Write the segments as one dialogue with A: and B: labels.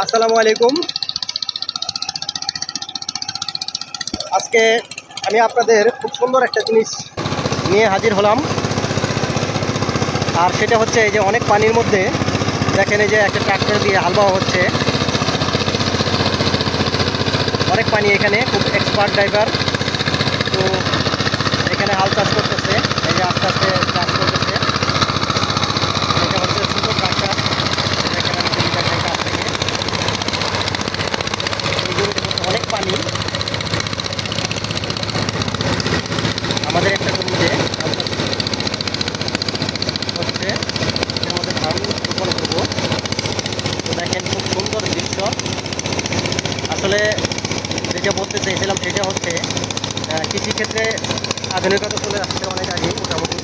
A: আসসালামু আলাইকুম। আজকে আমি আপনাদের খুব সুন্দর একটা জিনিস নিয়ে হাজির হলাম। আর সেটা হচ্ছে এই যে অনেক পানির মধ্যে দেখেন এই যে একটা ট্রাক্টর দিয়ে হাল বাওয়া হচ্ছে। অনেক পানি, এখানে খুব এক্সপার্ট ড্রাইভার। তো এখানে হাল চাষ করতেছে, এই যে আস্তে আস্তে চাষ করতেছে। এটা হচ্ছে ছোটো ট্রাক্টর, এখানে আমি দেখাই কাছ থেকে। এই জমিতে অনেক পানি। আমাদের একটা জমিতে হচ্ছে এর মধ্যে ধান রোপণ করবো। তো দেখেন খুব সুন্দর দৃশ্য। আসলে যেটা বলতে চাইছিলাম সেটা হচ্ছে কৃষিক্ষেত্রে আধুনিকতা চলে আসছে অনেক আগে মোটামুটি।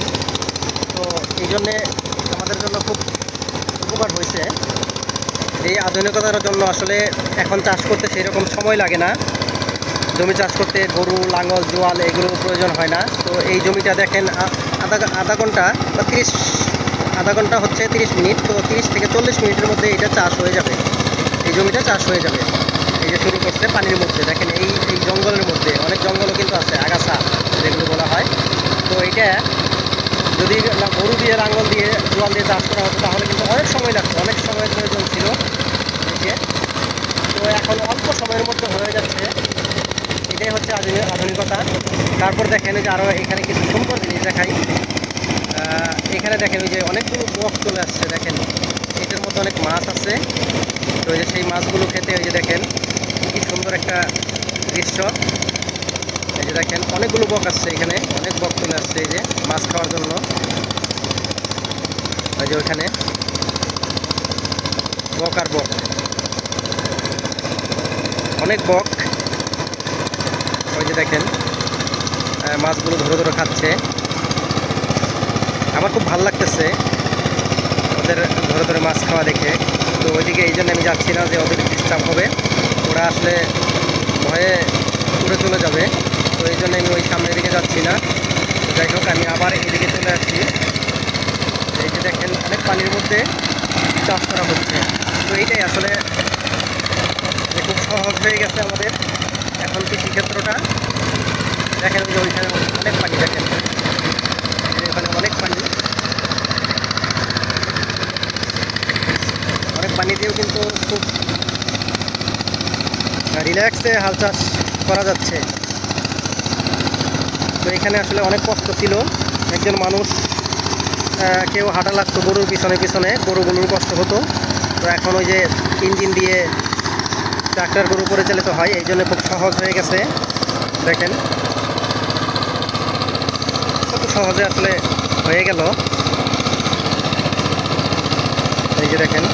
A: তো এই জন্যে আমাদের জন্য খুব উপকার হয়েছে। এই আধুনিকতার জন্য আসলে এখন চাষ করতে সেরকম সময় লাগে না। জমি চাষ করতে গরু, লাঙল, জোয়াল এগুলোর প্রয়োজন হয় না। তো এই জমিটা দেখেন আধা ঘন্টা বা আধা ঘন্টা হচ্ছে 30 মিনিট। তো 30 থেকে 40 মিনিটের মধ্যে এটা চাষ হয়ে যাবে, এই জমিটা চাষ হয়ে যাবে। এই যে শুরু করছে পানির মধ্যে, দেখেন এই এই জঙ্গলের মধ্যে অনেক জঙ্গলও কিন্তু আছে, আগাছা যেগুলো বলা হয়। তো এটা যদি গরু দিয়ে, লাঙল দিয়ে, জোয়াল দিয়ে চাষ করা হতো তাহলে কিন্তু অনেক সময় লাগতো, অনেক সময়ের প্রয়োজন ছিল। তো এখন অল্প সময়ের মধ্যে হয়ে যাচ্ছে, এটাই হচ্ছে আধুনিকতা। তারপর দেখেন যে আরও এখানে কিছু সুন্দর জিনিস দেখাই। এখানে দেখেন ওই যে অনেকগুলো বক চলে আসছে, দেখেন এটার মধ্যে অনেক মাছ আছে। তো এই যে সেই মাছগুলো খেতে ওই যে দেখেন কি সুন্দর একটা দৃশ্য। এই যে দেখেন অনেকগুলো বক আসছে, এখানে অনেক বক চলে আসছে এই যে মাছ খাওয়ার জন্য। ওই যে ওইখানে বক আর বক, অনেক বক। ওই যে দেখেন মাছগুলো ধরে ধরে খাচ্ছে। আমার খুব ভালো লাগতেছে ওদের ধরে ধরে মাছ খাওয়া দেখে। তো ওইদিকে এই জন্য আমি যাচ্ছি না, যে ওদের ডিস্টার্ব হবে, ওরা আসলে ভয়ে উড়ে চলে যাবে। তো এই জন্য আমি ওই সামনের দিকে যাচ্ছি না। তো যাই হোক, আমি আবার এদিকে চলে আসছি। এই যে দেখেন অনেক পানির মধ্যে চাষ করা হচ্ছে। তো এইটাই আসলে খুব সহজ হয়ে গেছে আমাদের এখন কৃষিক্ষেত্রটা। দেখেন যে ওইখানে অনেক পানি, দেখেন এখানে অনেক পানি, অনেক পানি দিয়েও কিন্তু খুব রিল্যাক্সে হাল চাষ করা যাচ্ছে। তো এখানে আসলে অনেক কষ্ট ছিল, একজন মানুষ কেউ হাঁটা লাগতো গরুর পিছনে পিছনে, গরুগুলোর কষ্ট হতো। তো এখন ওই যে ইঞ্জিন দিয়ে ট্রাক্টর গরু পরিচালিত হয়, এই জন্য খুব সহজ হয়ে গেছে। দেখেন কত সহজে আসলে হয়ে গেল। এই যে দেখেন।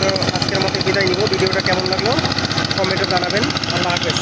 A: তো আজকের মতো বিদায় নিব। ভিডিওটা কেমন লাগলো কমেন্টে জানাবেন। আল্লাহ হাফেজ।